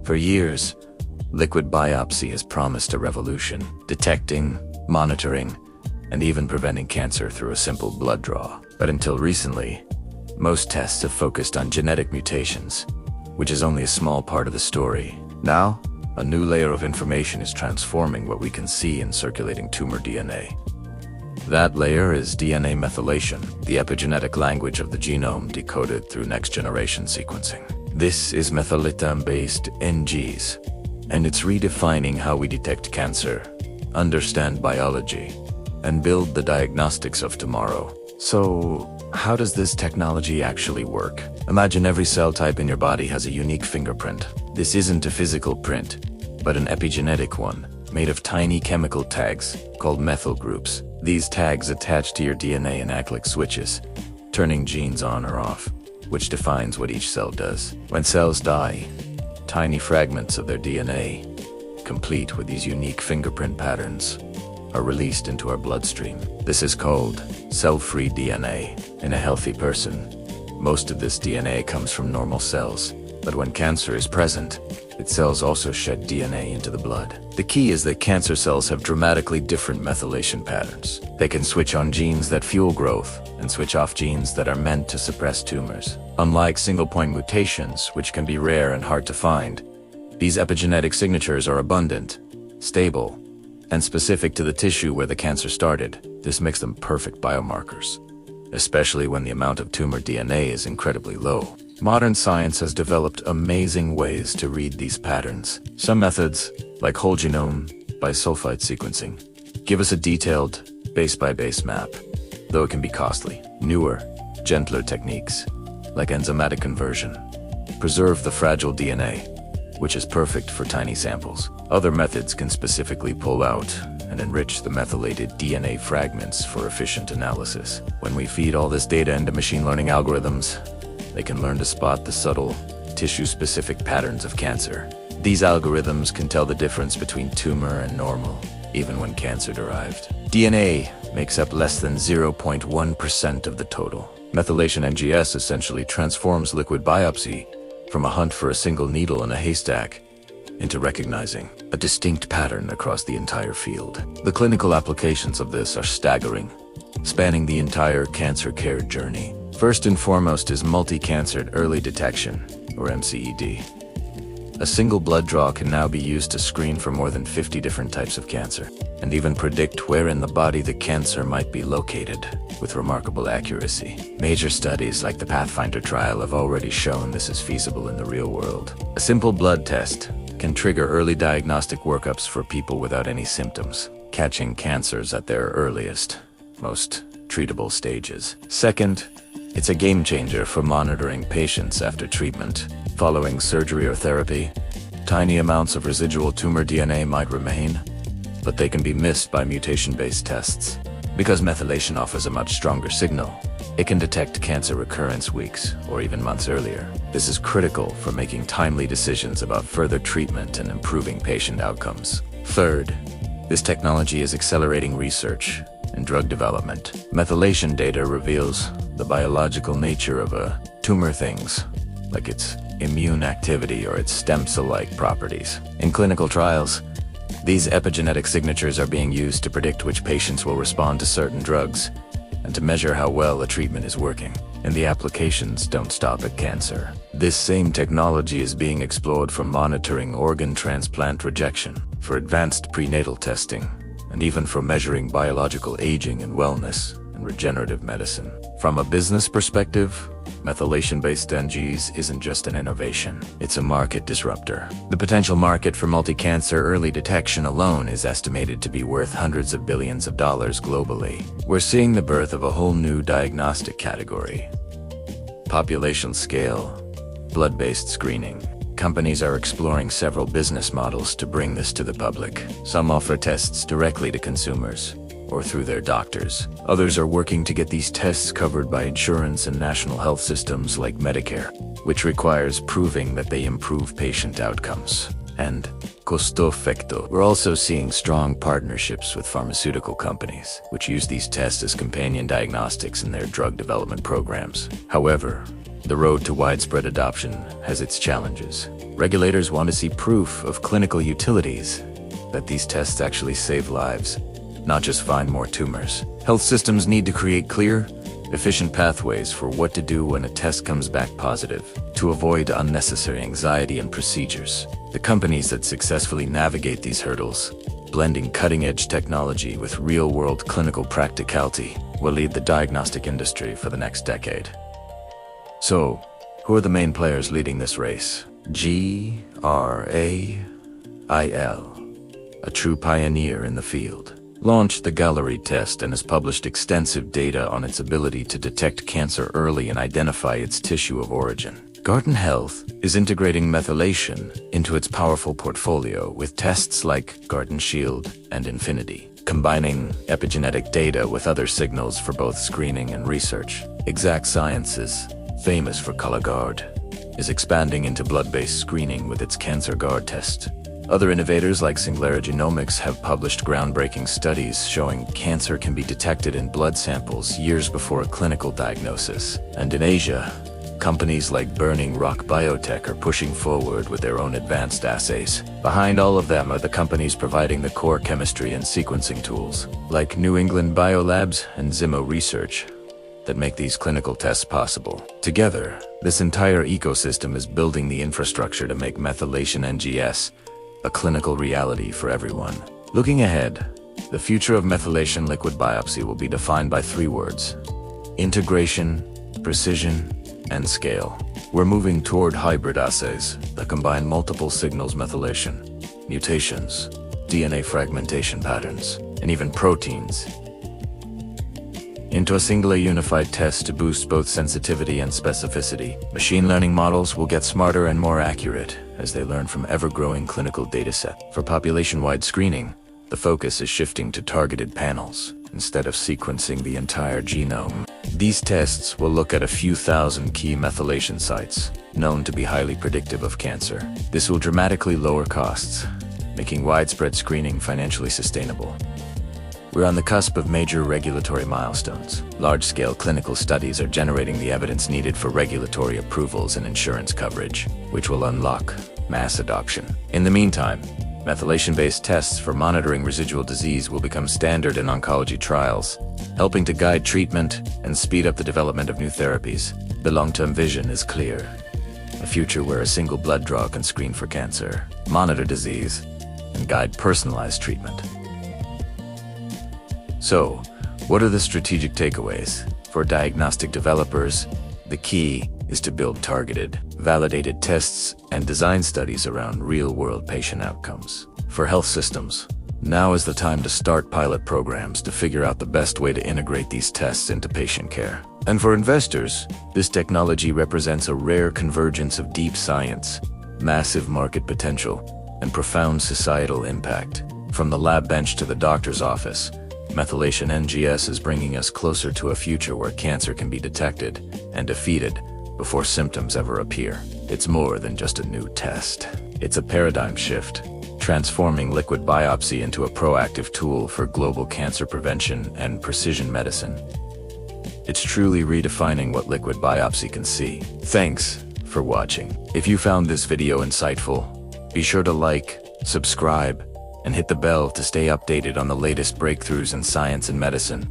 For years, liquid biopsy has promised a revolution, detecting, monitoring, and even preventing cancer through a simple blood draw. But until recently, most tests have focused on genetic mutations, which is only a small part of the story. Now, a new layer of information is transforming what we can see in circulating tumor DNA. That layer is DNA methylation, the epigenetic language of the genome decoded through next-generation sequencing. This is Methylation-Based NGS, and it's redefining how we detect cancer, understand biology, and build the diagnostics of tomorrow. So, how does this technology actually work? Imagine every cell type in your body has a unique fingerprint. This isn't a physical print, but an epigenetic one, made of tiny chemical tags called methyl groups. These tags attach to your DNA and act like switches, turning genes on or off, which defines what each cell does. When cells die, tiny fragments of their DNA, complete with these unique fingerprint patterns, are released into our bloodstream. This is called cell-free DNA. In a healthy person, most of this DNA comes from normal cells, but when cancer is present, its cells also shed DNA into the blood. The key is that cancer cells have dramatically different methylation patterns. They can switch on genes that fuel growth and switch off genes that are meant to suppress tumors. Unlike single-point mutations, which can be rare and hard to find, these epigenetic signatures are abundant, stable, and specific to the tissue where the cancer started. This makes them perfect biomarkers, especially when the amount of tumor DNA is incredibly low. Modern science has developed amazing ways to read these patterns. Some methods, like whole genome bisulfite sequencing, give us a detailed base-by-base map, though it can be costly. Newer, gentler techniques, like enzymatic conversion, preserve the fragile DNA, which is perfect for tiny samples. Other methods can specifically pull out and enrich the methylated DNA fragments for efficient analysis. When we feed all this data into machine learning algorithms, they can learn to spot the subtle, tissue-specific patterns of cancer. These algorithms can tell the difference between tumor and normal, even when cancer-derived. DNA makes up less than 0.1% of the total. Methylation NGS essentially transforms liquid biopsy from a hunt for a single needle in a haystack into recognizing a distinct pattern across the entire field. The clinical applications of this are staggering, spanning the entire cancer care journey. First and foremost is multi-cancer early detection, or MCED. A single blood draw can now be used to screen for more than 50 different types of cancer, and even predict where in the body the cancer might be located, with remarkable accuracy. Major studies like the Pathfinder trial have already shown this is feasible in the real world. A simple blood test can trigger early diagnostic workups for people without any symptoms, catching cancers at their earliest, most treatable stages. Second, it's a game changer for monitoring patients after treatment. Following surgery or therapy, tiny amounts of residual tumor DNA might remain, but they can be missed by mutation-based tests. Because methylation offers a much stronger signal, it can detect cancer recurrence weeks or even months earlier. This is critical for making timely decisions about further treatment and improving patient outcomes. Third, this technology is accelerating research and drug development. Methylation data reveals the biological nature of a tumor, things like its immune activity or its stem cell-like properties. In clinical trials, these epigenetic signatures are being used to predict which patients will respond to certain drugs and to measure how well a treatment is working. And the applications don't stop at cancer. This same technology is being explored for monitoring organ transplant rejection, for advanced prenatal testing, and even for measuring biological aging and wellness and regenerative medicine. From a business perspective, methylation-based NGS isn't just an innovation, it's a market disruptor. The potential market for multi-cancer early detection alone is estimated to be worth hundreds of billions of dollars globally. We're seeing the birth of a whole new diagnostic category: population scale, blood-based screening. Companies are exploring several business models to bring this to the public. Some offer tests directly to consumers, or through their doctors. Others are working to get these tests covered by insurance and national health systems like Medicare, which requires proving that they improve patient outcomes. And costo-effecto. We're also seeing strong partnerships with pharmaceutical companies, which use these tests as companion diagnostics in their drug development programs. However, the road to widespread adoption has its challenges. Regulators want to see proof of clinical utilities, that these tests actually save lives, not just find more tumors. Health systems need to create clear, efficient pathways for what to do when a test comes back positive, to avoid unnecessary anxiety and procedures. The companies that successfully navigate these hurdles, blending cutting-edge technology with real-world clinical practicality, will lead the diagnostic industry for the next decade. So, who are the main players leading this race? GRAIL, a true pioneer in the field, launched the Gallery test and has published extensive data on its ability to detect cancer early and identify its tissue of origin. Guardant Health is integrating methylation into its powerful portfolio with tests like Guardant Shield and Infinity, combining epigenetic data with other signals for both screening and research. Exact Sciences, famous for Cologuard, is expanding into blood-based screening with its Cancer Guard test. Other innovators like Singulara Genomics have published groundbreaking studies showing cancer can be detected in blood samples years before a clinical diagnosis. And in Asia, companies like Burning Rock Biotech are pushing forward with their own advanced assays. Behind all of them are the companies providing the core chemistry and sequencing tools, like New England Biolabs and Zimo Research, that make these clinical tests possible. Together, this entire ecosystem is building the infrastructure to make methylation NGS a clinical reality for everyone. Looking ahead, the future of methylation liquid biopsy will be defined by 3 words: integration, precision, and scale. We're moving toward hybrid assays that combine multiple signals, methylation, mutations, DNA fragmentation patterns, and even proteins, into a single unified test to boost both sensitivity and specificity. Machine learning models will get smarter and more accurate as they learn from ever-growing clinical dataset. For population-wide screening, the focus is shifting to targeted panels instead of sequencing the entire genome. These tests will look at a few thousand key methylation sites, known to be highly predictive of cancer. This will dramatically lower costs, making widespread screening financially sustainable. We're on the cusp of major regulatory milestones. Large-scale clinical studies are generating the evidence needed for regulatory approvals and insurance coverage, which will unlock mass adoption. In the meantime, methylation-based tests for monitoring residual disease will become standard in oncology trials, helping to guide treatment and speed up the development of new therapies. The long-term vision is clear: a future where a single blood draw can screen for cancer, monitor disease, and guide personalized treatment. So, what are the strategic takeaways? For diagnostic developers, the key is to build targeted, validated tests and design studies around real-world patient outcomes. For health systems, now is the time to start pilot programs to figure out the best way to integrate these tests into patient care. And for investors, this technology represents a rare convergence of deep science, massive market potential, and profound societal impact. From the lab bench to the doctor's office, methylation NGS is bringing us closer to a future where cancer can be detected and defeated before symptoms ever appear. It's more than just a new test. It's a paradigm shift, transforming liquid biopsy into a proactive tool for global cancer prevention and precision medicine. It's truly redefining what liquid biopsy can see. Thanks for watching. If you found this video insightful, be sure to like, subscribe, and hit the bell to stay updated on the latest breakthroughs in science and medicine.